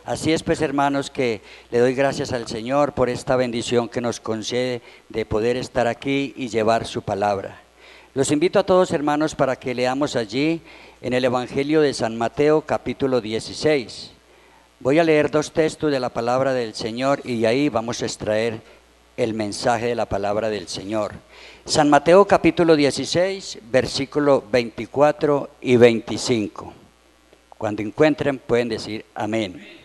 Así es, pues, hermanos, que le doy gracias al Señor por esta bendición que nos concede de poder estar aquí y llevar su palabra. Los invito a todos, hermanos, para que leamos allí en el Evangelio de San Mateo, capítulo 16. Voy a leer dos textos de la palabra del Señor y de ahí vamos a extraer el mensaje de la palabra del Señor. San Mateo, capítulo 16, versículo 24 y 25. Cuando encuentren pueden decir amén.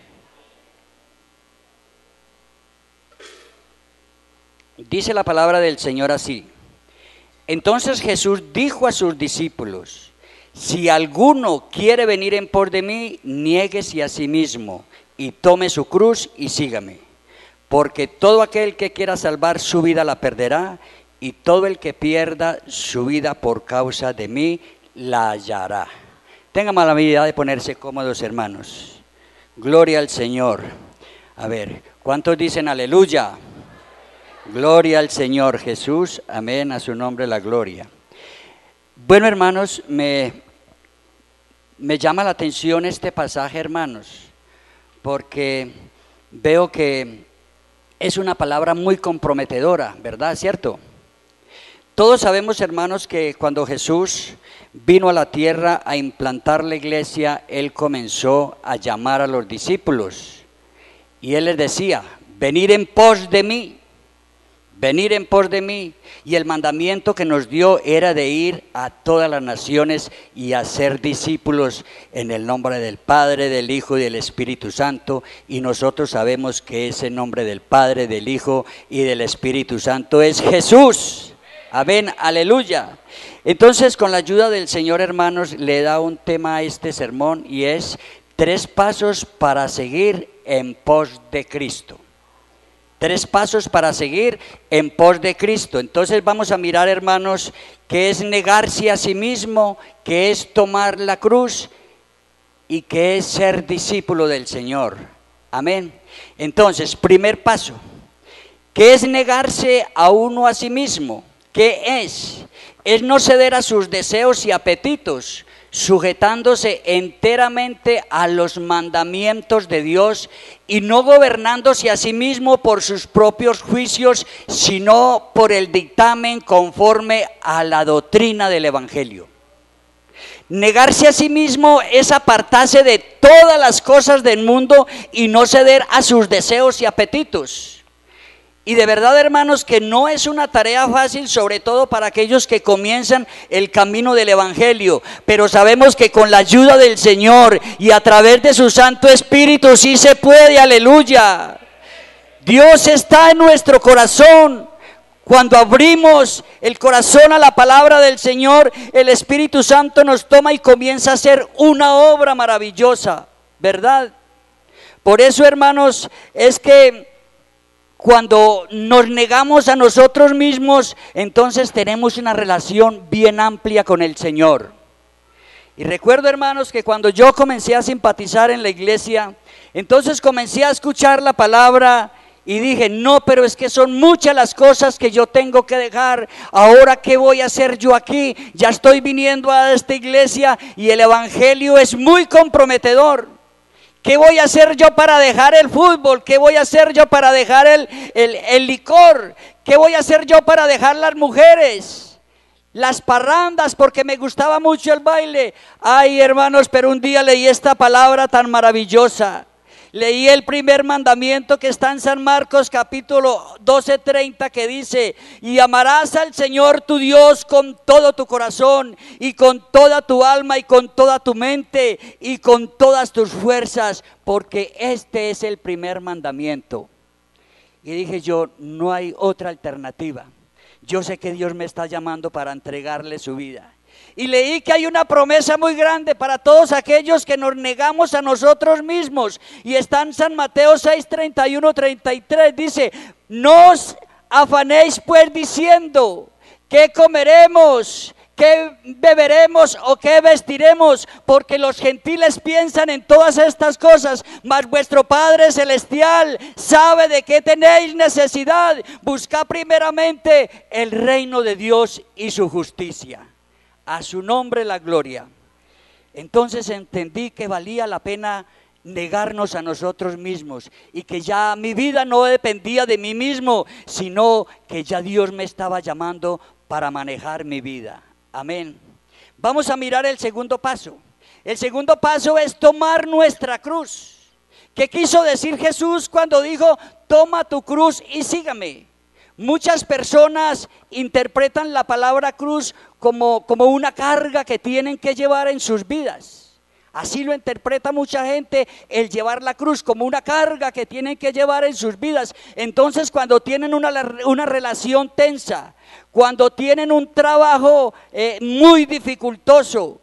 Dice la palabra del Señor así: entonces Jesús dijo a sus discípulos: si alguno quiere venir en pos de mí, niéguese a sí mismo y tome su cruz y sígame. Porque todo aquel que quiera salvar su vida la perderá, y todo el que pierda su vida por causa de mí la hallará. Tengan la amabilidad de ponerse cómodos, hermanos. Gloria al Señor. A ver, ¿cuántos dicen aleluya? Gloria al Señor Jesús, amén, a su nombre la gloria. Bueno, hermanos, me llama la atención este pasaje, hermanos, porque veo que es una palabra muy comprometedora, ¿verdad? ¿Cierto? Todos sabemos, hermanos, que cuando Jesús vino a la tierra a implantar la iglesia, Él comenzó a llamar a los discípulos y Él les decía: venid en pos de mí. Venir en pos de mí, y el mandamiento que nos dio era de ir a todas las naciones y hacer discípulos en el nombre del Padre, del Hijo y del Espíritu Santo, y nosotros sabemos que ese nombre del Padre, del Hijo y del Espíritu Santo es Jesús. Amén, aleluya. Entonces, con la ayuda del Señor, hermanos, le da un tema a este sermón y es 3 pasos para seguir en pos de Cristo. 3 pasos para seguir en pos de Cristo. Entonces vamos a mirar, hermanos, qué es negarse a sí mismo, qué es tomar la cruz y qué es ser discípulo del Señor. Amén. Entonces, primer paso, ¿qué es negarse a uno a sí mismo? ¿Qué es? Es no ceder a sus deseos y apetitos, sujetándose enteramente a los mandamientos de Dios y no gobernándose a sí mismo por sus propios juicios, sino por el dictamen conforme a la doctrina del Evangelio. Negarse a sí mismo es apartarse de todas las cosas del mundo y no ceder a sus deseos y apetitos. Y de verdad, hermanos, que no es una tarea fácil, sobre todo para aquellos que comienzan el camino del Evangelio, pero sabemos que con la ayuda del Señor y a través de su Santo Espíritu sí se puede, aleluya. Dios está en nuestro corazón. Cuando abrimos el corazón a la palabra del Señor, el Espíritu Santo nos toma y comienza a hacer una obra maravillosa, ¿verdad? Por eso, hermanos, es que cuando nos negamos a nosotros mismos, entonces tenemos una relación bien amplia con el Señor. Y recuerdo, hermanos, que cuando yo comencé a simpatizar en la iglesia, entonces comencé a escuchar la palabra y dije: no, pero es que son muchas las cosas que yo tengo que dejar. Ahora, ¿qué voy a hacer yo aquí? Ya estoy viniendo a esta iglesia y el Evangelio es muy comprometedor. ¿Qué voy a hacer yo para dejar el fútbol? ¿Qué voy a hacer yo para dejar el licor? ¿Qué voy a hacer yo para dejar las mujeres? Las parrandas, porque me gustaba mucho el baile. Ay, hermanos, pero un día leí esta palabra tan maravillosa. Leí el primer mandamiento que está en San Marcos capítulo 12:30, que dice: y amarás al Señor tu Dios con todo tu corazón y con toda tu alma y con toda tu mente y con todas tus fuerzas, porque este es el primer mandamiento. Y dije yo: no hay otra alternativa. Yo sé que Dios me está llamando para entregarle su vida. Y leí que hay una promesa muy grande para todos aquellos que nos negamos a nosotros mismos. Y está en San Mateo 6:31-33. Dice: no os afanéis pues diciendo: ¿qué comeremos? ¿Qué beberemos o qué vestiremos? Porque los gentiles piensan en todas estas cosas, mas vuestro Padre Celestial sabe de qué tenéis necesidad. Buscad primeramente el reino de Dios y su justicia. A su nombre la gloria. Entonces entendí que valía la pena negarnos a nosotros mismos y que ya mi vida no dependía de mí mismo, sino que ya Dios me estaba llamando para manejar mi vida. Amén. Vamos a mirar el segundo paso. El segundo paso es tomar nuestra cruz. ¿Qué quiso decir Jesús cuando dijo, toma tu cruz y sígame? Muchas personas interpretan la palabra cruz como una carga que tienen que llevar en sus vidas. Así lo interpreta mucha gente, el llevar la cruz como una carga que tienen que llevar en sus vidas. Entonces, cuando tienen una relación tensa, cuando tienen un trabajo muy dificultoso,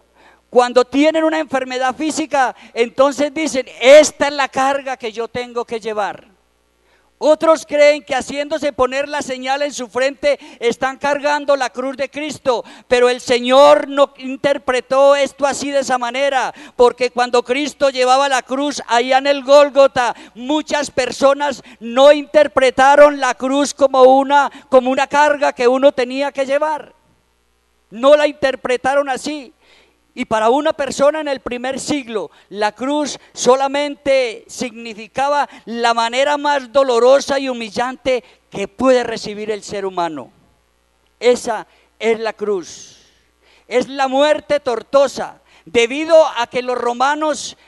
cuando tienen una enfermedad física, entonces dicen, esta es la carga que yo tengo que llevar. Otros creen que haciéndose poner la señal en su frente están cargando la cruz de Cristo, pero el Señor no interpretó esto así de esa manera, porque cuando Cristo llevaba la cruz allá en el Gólgota, muchas personas no interpretaron la cruz como una carga que uno tenía que llevar. No la interpretaron así. Y para una persona en el primer siglo, la cruz solamente significaba la manera más dolorosa y humillante que puede recibir el ser humano. Esa es la cruz. Es la muerte tortuosa, debido a que los romanos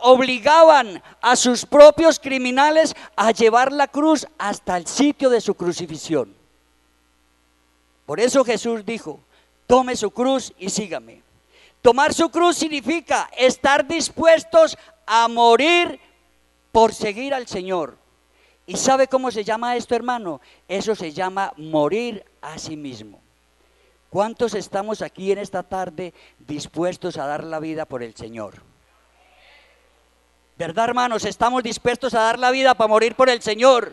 obligaban a sus propios criminales a llevar la cruz hasta el sitio de su crucifixión. Por eso Jesús dijo, tome su cruz y sígame. Tomar su cruz significa estar dispuestos a morir por seguir al Señor. ¿Y sabe cómo se llama esto, hermano? Eso se llama morir a sí mismo. ¿Cuántos estamos aquí en esta tarde dispuestos a dar la vida por el Señor? ¿Verdad, hermanos? Estamos dispuestos a dar la vida para morir por el Señor.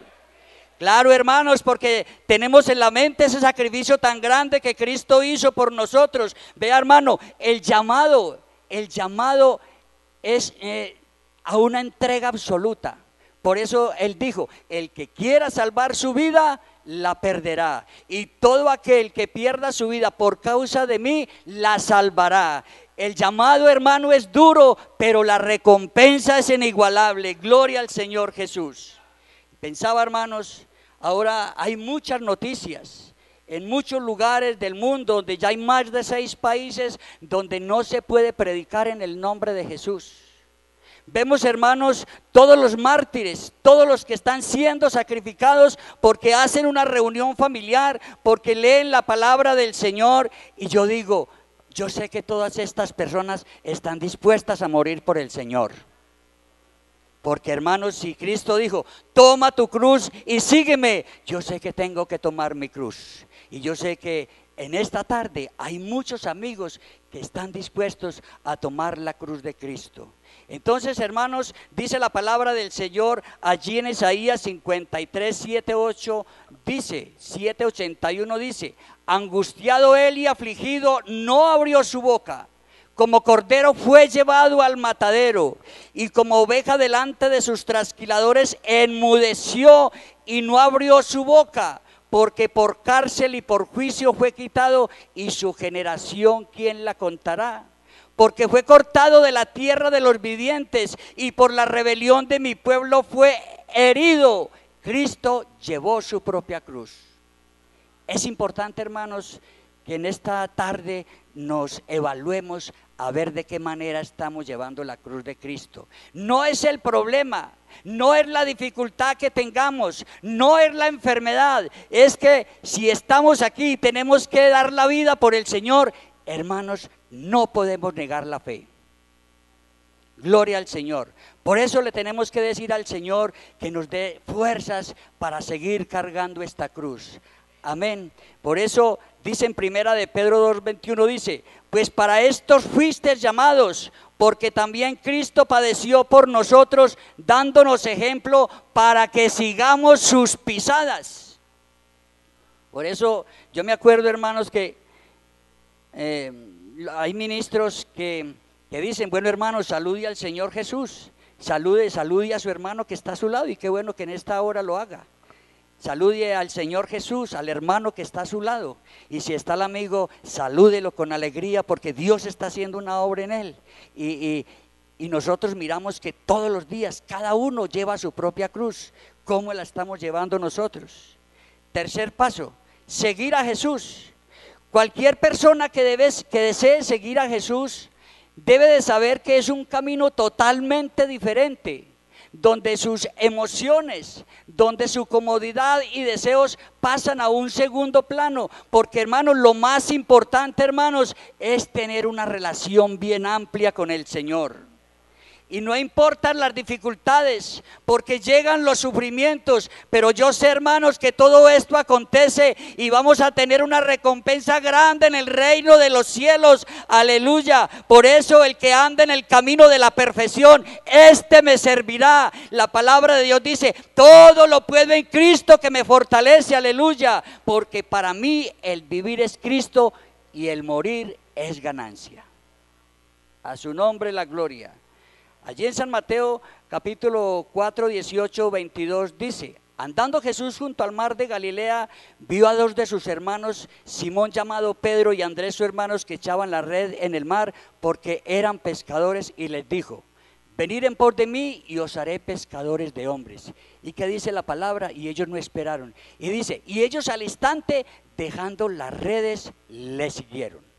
Claro, hermanos, porque tenemos en la mente ese sacrificio tan grande que Cristo hizo por nosotros. Vea, hermano, el llamado es a una entrega absoluta. Por eso Él dijo, el que quiera salvar su vida, la perderá. Y todo aquel que pierda su vida por causa de mí, la salvará. El llamado, hermano, es duro, pero la recompensa es inigualable. Gloria al Señor Jesús. Pensaba, hermanos, ahora hay muchas noticias en muchos lugares del mundo donde ya hay más de 6 países donde no se puede predicar en el nombre de Jesús. Vemos, hermanos, todos los mártires, todos los que están siendo sacrificados porque hacen una reunión familiar, porque leen la palabra del Señor. Y yo digo, yo sé que todas estas personas están dispuestas a morir por el Señor. Porque, hermanos, si Cristo dijo, toma tu cruz y sígueme, yo sé que tengo que tomar mi cruz. Y yo sé que en esta tarde hay muchos amigos que están dispuestos a tomar la cruz de Cristo. Entonces, hermanos, dice la palabra del Señor allí en Isaías 53, 7, 8, dice, 7:81 dice, angustiado él y afligido, no abrió su boca. Como cordero fue llevado al matadero, y como oveja delante de sus trasquiladores enmudeció y no abrió su boca, porque por cárcel y por juicio fue quitado, y su generación ¿quién la contará? Porque fue cortado de la tierra de los vivientes, y por la rebelión de mi pueblo fue herido. Cristo llevó su propia cruz. Es importante, hermanos, que en esta tarde nos evaluemos a ver de qué manera estamos llevando la cruz de Cristo. No es el problema, no es la dificultad que tengamos, no es la enfermedad, es que si estamos aquí y tenemos que dar la vida por el Señor, hermanos, no podemos negar la fe. Gloria al Señor. Por eso le tenemos que decir al Señor que nos dé fuerzas para seguir cargando esta cruz. Amén. Por eso dice en primera de Pedro 2:21, dice, pues para estos fuisteis llamados, porque también Cristo padeció por nosotros, dándonos ejemplo para que sigamos sus pisadas. Por eso yo me acuerdo, hermanos, que hay ministros que dicen, bueno, hermanos, salude al Señor Jesús, salude a su hermano que está a su lado, y qué bueno que en esta hora lo haga. Salude al Señor Jesús, al hermano que está a su lado. Y si está el amigo, salúdelo con alegría, porque Dios está haciendo una obra en él. Y Y nosotros miramos que todos los días cada uno lleva su propia cruz. ¿Cómo la estamos llevando nosotros? Tercer paso, seguir a Jesús. Cualquier persona que desee seguir a Jesús debe de saber que es un camino totalmente diferente, donde sus emociones, donde su comodidad y deseos pasan a un segundo plano, porque hermanos, lo más importante, hermanos, es tener una relación bien amplia con el Señor. Y no importan las dificultades, porque llegan los sufrimientos, pero yo sé, hermanos, que todo esto acontece y vamos a tener una recompensa grande en el reino de los cielos, aleluya. Por eso el que anda en el camino de la perfección, este me servirá. La palabra de Dios dice, todo lo puedo en Cristo que me fortalece, aleluya. Porque para mí el vivir es Cristo y el morir es ganancia. A su nombre la gloria. Allí en San Mateo capítulo 4, 18, 22 dice: andando Jesús junto al mar de Galilea, vio a dos de sus hermanos, Simón llamado Pedro y Andrés su hermano, que echaban la red en el mar porque eran pescadores, y les dijo: venid en pos de mí y os haré pescadores de hombres. ¿Y qué dice la palabra? Y ellos no esperaron. Y dice, y ellos al instante, dejando las redes, le siguieron.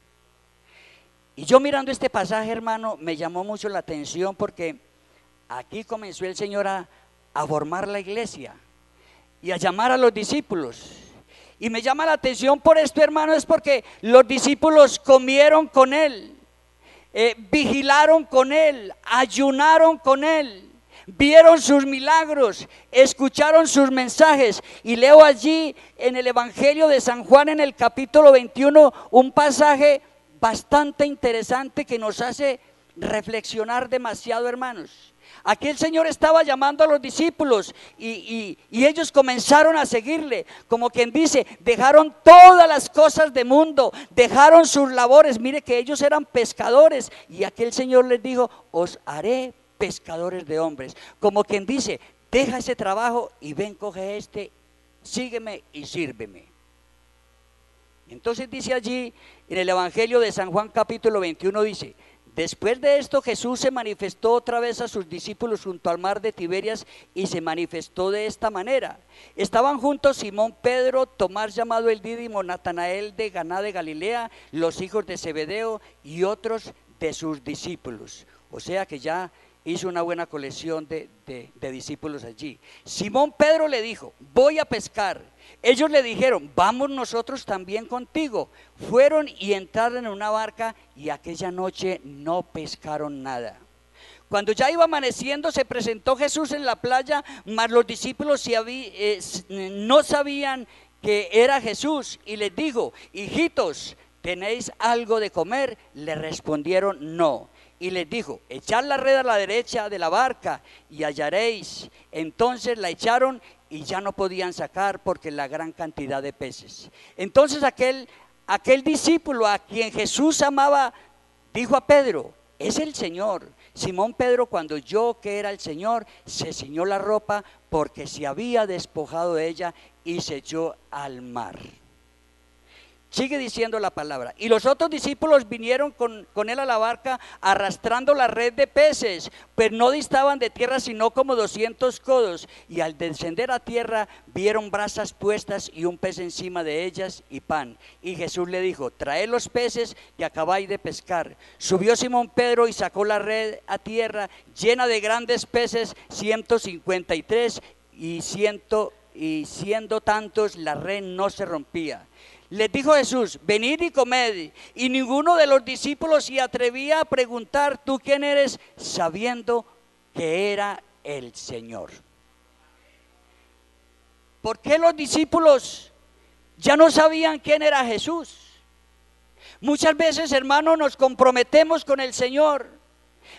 Y yo mirando este pasaje, hermano, me llamó mucho la atención, porque aquí comenzó el Señor a formar la iglesia y a llamar a los discípulos. Y me llama la atención por esto, hermano, es porque los discípulos comieron con Él, vigilaron con Él, ayunaron con Él, vieron sus milagros, escucharon sus mensajes. Y leo allí en el Evangelio de San Juan, en el capítulo 21, un pasaje bastante interesante que nos hace reflexionar demasiado, hermanos. Aquí el Señor estaba llamando a los discípulos y ellos comenzaron a seguirle, como quien dice, dejaron todas las cosas del mundo, dejaron sus labores. Mire que ellos eran pescadores, y aquí el Señor les dijo: os haré pescadores de hombres. Como quien dice, deja ese trabajo y ven, coge este, sígueme y sírveme. Entonces dice allí en el Evangelio de San Juan capítulo 21, dice: después de esto Jesús se manifestó otra vez a sus discípulos junto al mar de Tiberias, y se manifestó de esta manera. Estaban juntos Simón Pedro, Tomás llamado el Dídimo, Natanael de Caná de Galilea, los hijos de Zebedeo y otros de sus discípulos. O sea que ya hizo una buena colección de discípulos allí. Simón Pedro le dijo: voy a pescar. Ellos le dijeron: vamos nosotros también contigo. Fueron y entraron en una barca, y aquella noche no pescaron nada. Cuando ya iba amaneciendo, se presentó Jesús en la playa, mas los discípulos no sabían que era Jesús, y les dijo: hijitos, ¿tenéis algo de comer? Le respondieron: no. Y les dijo: echad la red a la derecha de la barca y hallaréis. Entonces la echaron y ya no podían sacar, porque la gran cantidad de peces. Entonces aquel discípulo a quien Jesús amaba dijo a Pedro: es el Señor. Simón Pedro, cuando oyó que era el Señor, se ciñó la ropa, porque se había despojado de ella, y se echó al mar. Sigue diciendo la palabra: y los otros discípulos vinieron con él a la barca, arrastrando la red de peces, pues no distaban de tierra sino como 200 codos. Y al descender a tierra, vieron brasas puestas y un pez encima de ellas y pan. Y Jesús le dijo: traed los peces que acabáis de pescar. Subió Simón Pedro y sacó la red a tierra, llena de grandes peces, 153, y siendo tantos, la red no se rompía. Les dijo Jesús: venid y comed. Y ninguno de los discípulos se atrevía a preguntar: ¿tú quién eres?, sabiendo que era el Señor. ¿Por qué los discípulos ya no sabían quién era Jesús? Muchas veces, hermanos, nos comprometemos con el Señor,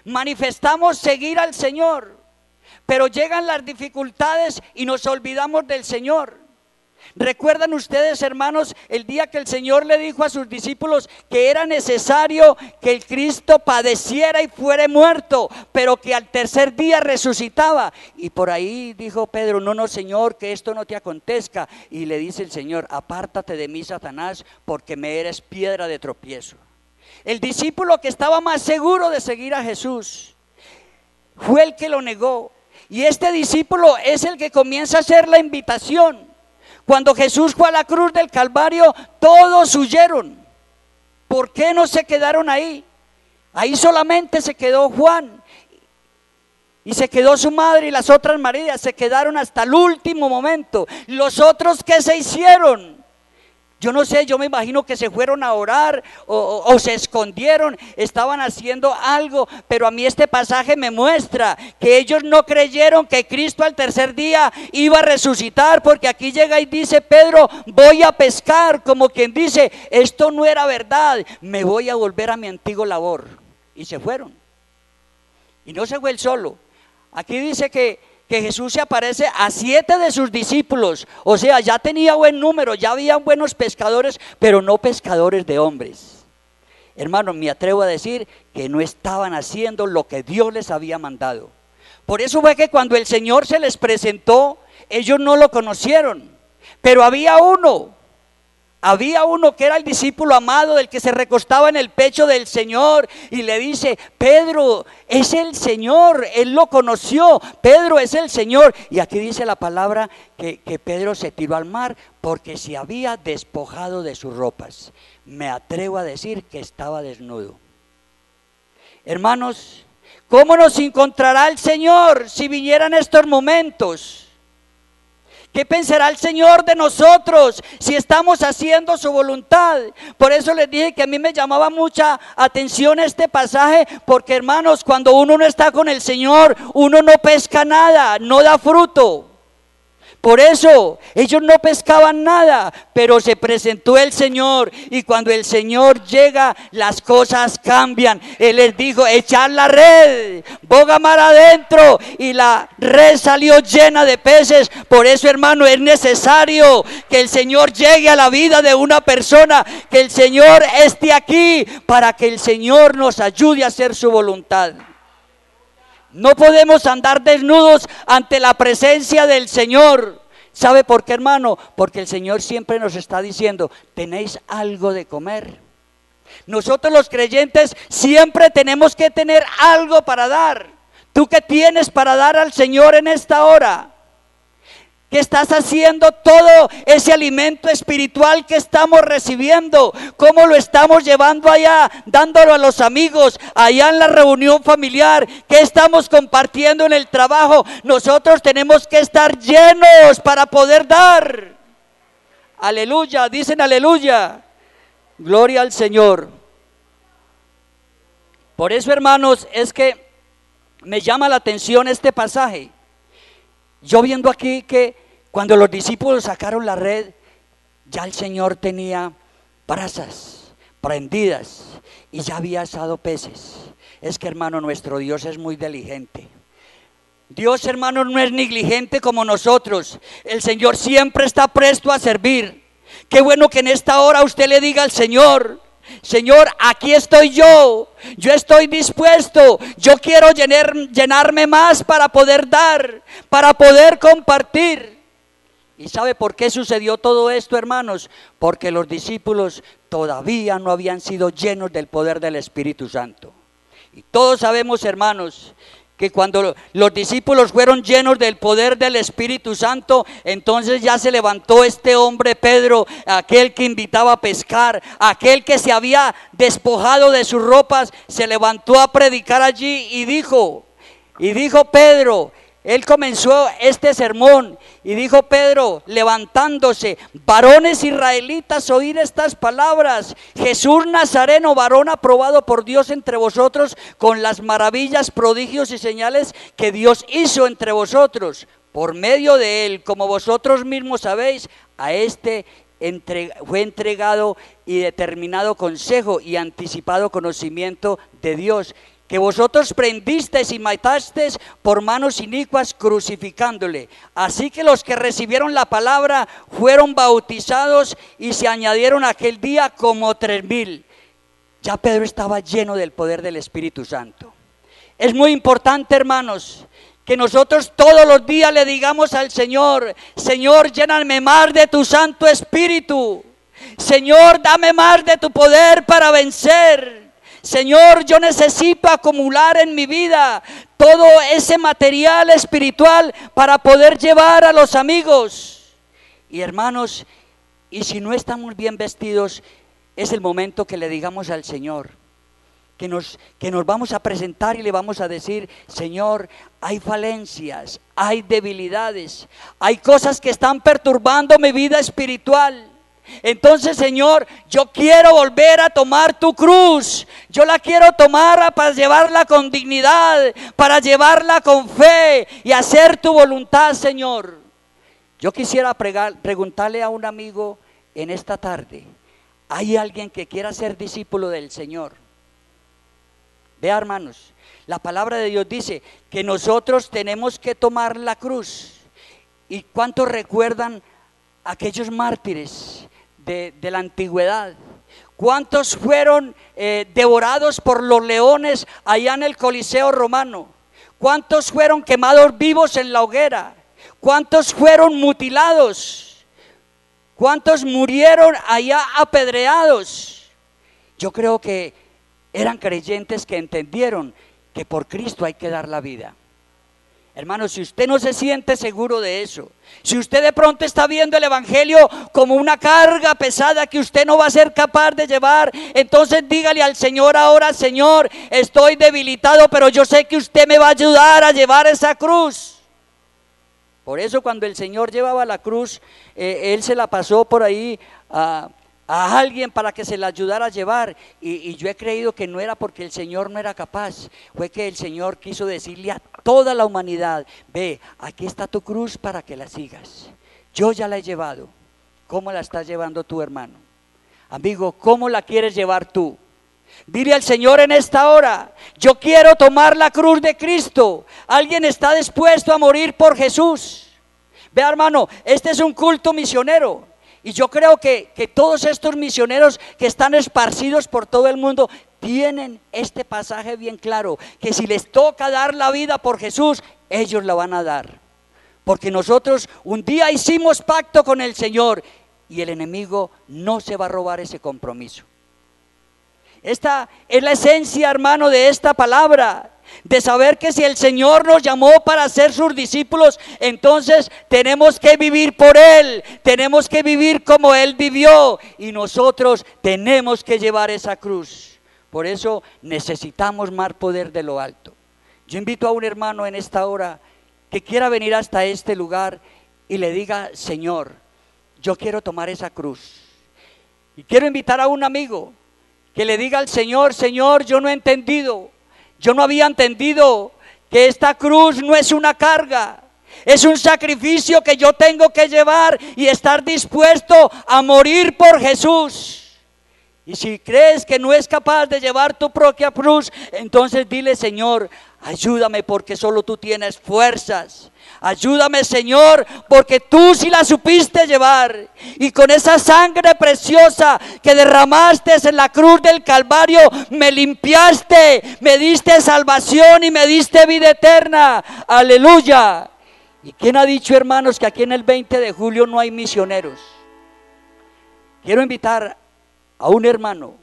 manifestamos seguir al Señor, pero llegan las dificultades y nos olvidamos del Señor. ¿Recuerdan ustedes, hermanos, el día que el Señor le dijo a sus discípulos que era necesario que el Cristo padeciera y fuera muerto, pero que al tercer día resucitaba? Y por ahí dijo Pedro: no, Señor, que esto no te acontezca. Y le dice el Señor: apártate de mí, Satanás, porque me eres piedra de tropiezo. El discípulo que estaba más seguro de seguir a Jesús, fue el que lo negó. Y este discípulo es el que comienza a hacer la invitación. Cuando Jesús fue a la cruz del Calvario, todos huyeron. ¿Por qué no se quedaron ahí? Ahí solamente se quedó Juan. Y se quedó su madre y las otras Marías, se quedaron hasta el último momento. Los otros, ¿qué se hicieron? Yo no sé, yo me imagino que se fueron a orar o se escondieron, estaban haciendo algo, pero a mí este pasaje me muestra que ellos no creyeron que Cristo al tercer día iba a resucitar, porque aquí llega y dice Pedro, voy a pescar, como quien dice, esto no era verdad, me voy a volver a mi antiguo labor. Y se fueron. Y no se fue él solo. Aquí dice que Jesús se aparece a 7 de sus discípulos, o sea, ya tenía buen número, ya habían buenos pescadores, pero no pescadores de hombres. Hermanos, me atrevo a decir que no estaban haciendo lo que Dios les había mandado. Por eso fue que cuando el Señor se les presentó, ellos no lo conocieron, pero había uno que era el discípulo amado, del que se recostaba en el pecho del Señor y le dice, Pedro, es el Señor, él lo conoció, Pedro es el Señor. Y aquí dice la palabra que Pedro se tiró al mar porque se había despojado de sus ropas. Me atrevo a decir que estaba desnudo. Hermanos, ¿cómo nos encontrará el Señor si vinieran estos momentos? ¿Qué pensará el Señor de nosotros si estamos haciendo su voluntad? Por eso les dije que a mí me llamaba mucha atención este pasaje, porque hermanos, cuando uno no está con el Señor, uno no pesca nada, no da fruto. Por eso ellos no pescaban nada, pero se presentó el Señor, y cuando el Señor llega, las cosas cambian. Él les dijo, echar la red, boga mar adentro, y la red salió llena de peces. Por eso, hermano, es necesario que el Señor llegue a la vida de una persona, que el Señor esté aquí, para que el Señor nos ayude a hacer su voluntad. No podemos andar desnudos ante la presencia del Señor. ¿Sabe por qué, hermano? Porque el Señor siempre nos está diciendo, ¿tenéis algo de comer? Nosotros los creyentes siempre tenemos que tener algo para dar. ¿Tú qué tienes para dar al Señor en esta hora? ¿Qué estás haciendo todo ese alimento espiritual que estamos recibiendo? ¿Cómo lo estamos llevando allá, dándolo a los amigos, allá en la reunión familiar? ¿Qué estamos compartiendo en el trabajo? Nosotros tenemos que estar llenos para poder dar. Aleluya, dicen aleluya. Gloria al Señor. Por eso, hermanos, es que me llama la atención este pasaje. Yo viendo aquí que cuando los discípulos sacaron la red, ya el Señor tenía brasas prendidas y ya había asado peces. Es que, hermano, nuestro Dios es muy diligente. Dios, hermano, no es negligente como nosotros. El Señor siempre está presto a servir. Qué bueno que en esta hora usted le diga al Señor, Señor, aquí estoy yo estoy dispuesto, yo quiero llenarme más para poder dar, para poder compartir. ¿Y sabe por qué sucedió todo esto, hermanos? Porque los discípulos todavía no habían sido llenos del poder del Espíritu Santo. Y todos sabemos, hermanos, que cuando los discípulos fueron llenos del poder del Espíritu Santo, entonces ya se levantó este hombre Pedro, aquel que invitaba a pescar, aquel que se había despojado de sus ropas, se levantó a predicar allí y dijo Pedro, él comenzó este sermón y dijo Pedro, levantándose, varones israelitas, oíd estas palabras. Jesús Nazareno, varón aprobado por Dios entre vosotros, con las maravillas, prodigios y señales que Dios hizo entre vosotros. Por medio de él, como vosotros mismos sabéis, a este fue entregado y determinado consejo y anticipado conocimiento de Dios, que vosotros prendisteis y matasteis por manos inicuas, crucificándole. Así que los que recibieron la palabra fueron bautizados y se añadieron aquel día como 3,000. Ya Pedro estaba lleno del poder del Espíritu Santo. Es muy importante, hermanos, que nosotros todos los días le digamos al Señor, Señor, lléname más de tu Santo Espíritu. Señor, dame más de tu poder para vencer. Señor, yo necesito acumular en mi vida todo ese material espiritual para poder llevar a los amigos. Y hermanos, y si no estamos bien vestidos, es el momento que le digamos al Señor, que nos vamos a presentar y le vamos a decir: Señor, hay falencias, hay debilidades, hay cosas que están perturbando mi vida espiritual. Entonces, Señor, yo quiero volver a tomar tu cruz. Yo la quiero tomar para llevarla con dignidad, para llevarla con fe y hacer tu voluntad, Señor. Yo quisiera preguntarle a un amigo en esta tarde: ¿hay alguien que quiera ser discípulo del Señor? Vea, hermanos, la palabra de Dios dice que nosotros tenemos que tomar la cruz. ¿Y cuántos recuerdan aquellos mártires de la antigüedad? ¿Cuántos fueron devorados por los leones allá en el Coliseo romano? ¿Cuántos fueron quemados vivos en la hoguera? ¿Cuántos fueron mutilados? ¿Cuántos murieron allá apedreados? Yo creo que eran creyentes que entendieron que por Cristo hay que dar la vida. Hermano, si usted no se siente seguro de eso, si usted de pronto está viendo el evangelio como una carga pesada que usted no va a ser capaz de llevar, entonces dígale al Señor ahora: Señor, estoy debilitado, pero yo sé que usted me va a ayudar a llevar esa cruz. Por eso cuando el Señor llevaba la cruz, Él se la pasó por ahí a alguien para que se la ayudara a llevar, y yo he creído que no era porque el Señor no era capaz, fue que el Señor quiso decirle a toda la humanidad: ve, aquí está tu cruz para que la sigas, yo ya la he llevado. ¿Cómo la estás llevando tú, hermano? Amigo, ¿cómo la quieres llevar tú? Dile al Señor en esta hora: yo quiero tomar la cruz de Cristo. ¿Alguien está dispuesto a morir por Jesús? Vea, hermano, este es un culto misionero. Y yo creo que todos estos misioneros que están esparcidos por todo el mundo tienen este pasaje bien claro, que si les toca dar la vida por Jesús, ellos la van a dar. Porque nosotros un día hicimos pacto con el Señor y el enemigo no se va a robar ese compromiso. Esta es la esencia, hermano, de esta palabra, de saber que si el Señor nos llamó para ser sus discípulos, entonces tenemos que vivir por Él, tenemos que vivir como Él vivió, y nosotros tenemos que llevar esa cruz. Por eso necesitamos más poder de lo alto. Yo invito a un hermano en esta hora que quiera venir hasta este lugar y le diga: Señor, yo quiero tomar esa cruz. Y quiero invitar a un amigo que le diga al Señor: Señor, yo no he entendido, yo no había entendido que esta cruz no es una carga, es un sacrificio que yo tengo que llevar y estar dispuesto a morir por Jesús. Y si crees que no es capaz de llevar tu propia cruz, entonces dile: Señor, ayúdame, porque solo tú tienes fuerzas. Ayúdame, Señor, porque tú sí la supiste llevar. Y con esa sangre preciosa que derramaste en la cruz del Calvario, me limpiaste, me diste salvación y me diste vida eterna. Aleluya. ¿Y quién ha dicho, hermanos, que aquí en el 20 de julio no hay misioneros? Quiero invitar a un hermano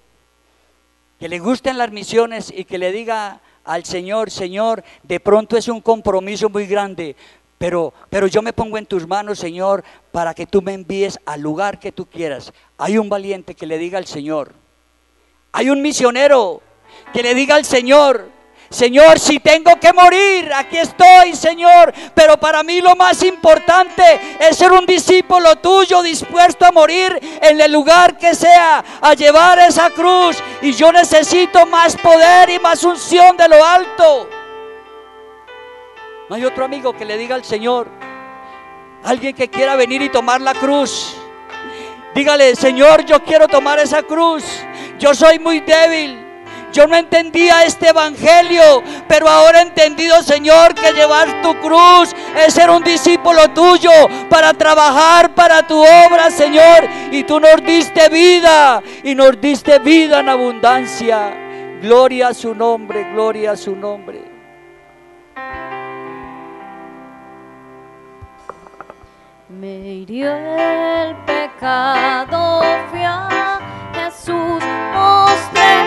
que le gusten las misiones y que le diga al Señor: Señor, de pronto es un compromiso muy grande, pero yo me pongo en tus manos, Señor, para que tú me envíes al lugar que tú quieras. Hay un valiente que le diga al Señor. Hay un misionero que le diga al Señor: Señor, si tengo que morir, aquí estoy, Señor, pero para mí lo más importante es ser un discípulo tuyo, dispuesto a morir en el lugar que sea, a llevar esa cruz. Y yo necesito más poder y más unción de lo alto. ¿No hay otro amigo que le diga al Señor? Alguien que quiera venir y tomar la cruz. Dígale: Señor, yo quiero tomar esa cruz. Yo soy muy débil. Yo no entendía este evangelio, pero ahora he entendido, Señor, que llevar tu cruz es ser un discípulo tuyo para trabajar para tu obra, Señor. Y tú nos diste vida, y nos diste vida en abundancia. Gloria a su nombre, gloria a su nombre. Me hirió el pecado, fui a Jesús, mostré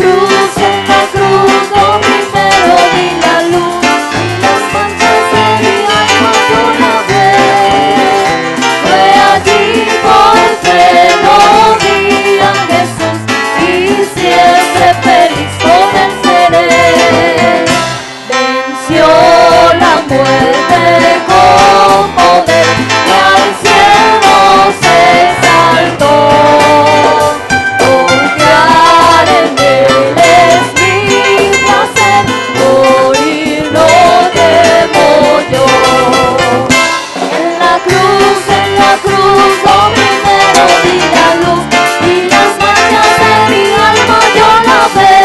la cruz, lo primero vi la luz, y las manchas de mi alma yo lavé. Fue allí porque lo vi a Jesús, y siempre feliz con él seré. Venció la muerte con poder, y al cielo se exaltó. Confiar en él es mi placer, morir no temo yo. En la cruz, lo primero vi la luz, y las manchas de mi alma yo lavé.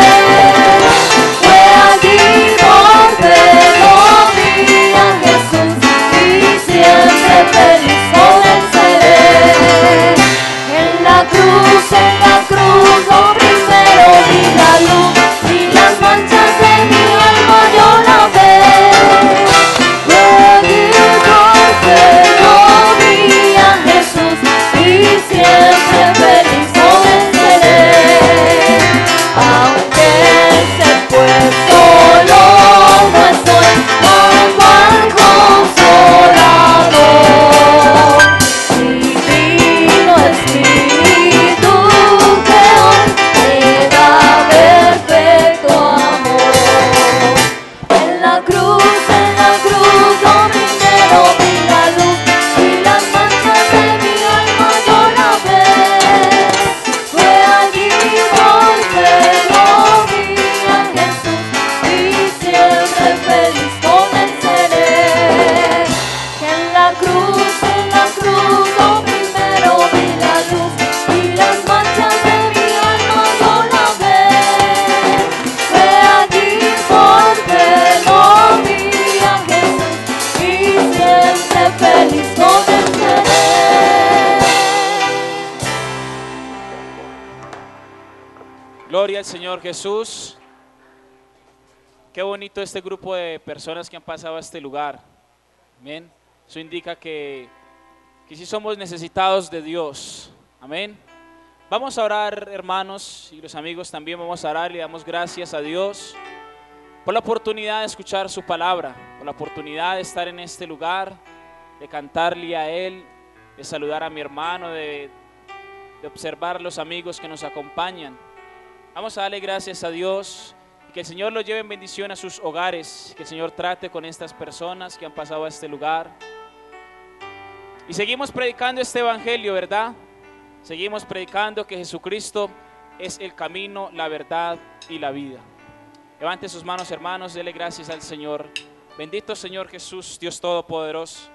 Fue allí porque lo vi a Jesús, y siempre feliz con él seré. En la cruz, lo primero vi la luz, y las manchas de mi alma yo lavé. Fue allí porque lo vi a Jesús, y siempre feliz con él seré. Aunque él se fue, solo no estoy, junto al Consolador. Divino Espíritu que hoy me da perfecto amor. En la cruz, lo primero vi la luz, y las manchas de mi alma yo lavé. Fue allí porque lo vi a Jesús, y siempre feliz con él seré. En la cruz, lo primero vi la luz, y las manchas de mi alma yo lavé. Fue allí porque lo vi a Jesús, y siempre feliz con él seré. Gloria al Señor Jesús. Qué bonito este grupo de personas que han pasado a este lugar. Amén. Eso indica que sí somos necesitados de Dios. Amén. Vamos a orar, hermanos, y los amigos también vamos a orar y le damos gracias a Dios por la oportunidad de escuchar su palabra, por la oportunidad de estar en este lugar, de cantarle a Él, de saludar a mi hermano, de observar a los amigos que nos acompañan. Vamos a darle gracias a Dios y que el Señor los lleve en bendición a sus hogares, que el Señor trate con estas personas que han pasado a este lugar. Y seguimos predicando este evangelio, ¿verdad? Seguimos predicando que Jesucristo es el camino, la verdad y la vida. Levante sus manos, hermanos, dele gracias al Señor. Bendito Señor Jesús, Dios Todopoderoso.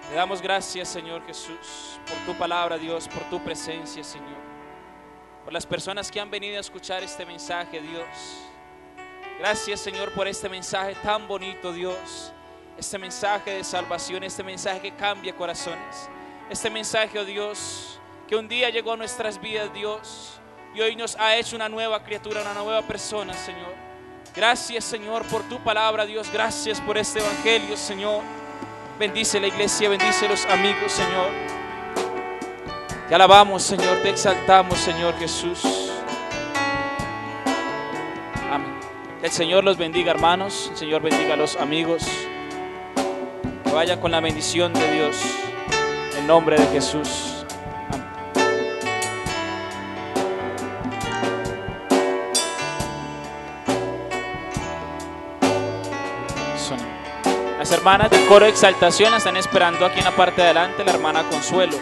Le damos gracias, Señor Jesús, por tu palabra, Dios, por tu presencia, Señor. Por las personas que han venido a escuchar este mensaje, Dios. Gracias, Señor, por este mensaje tan bonito, Dios. Este mensaje de salvación, este mensaje que cambia corazones. Este mensaje, oh Dios, que un día llegó a nuestras vidas, Dios, y hoy nos ha hecho una nueva criatura, una nueva persona, Señor. Gracias, Señor, por tu palabra, Dios. Gracias por este evangelio, Señor. Bendice la iglesia, bendice los amigos, Señor. Te alabamos, Señor, te exaltamos, Señor Jesús. Amén. Que el Señor los bendiga, hermanos. El Señor bendiga a los amigos. Que vaya con la bendición de Dios. En el nombre de Jesús. Amén. Las hermanas del coro de exaltación la están esperando aquí en la parte de adelante, la hermana Consuelo.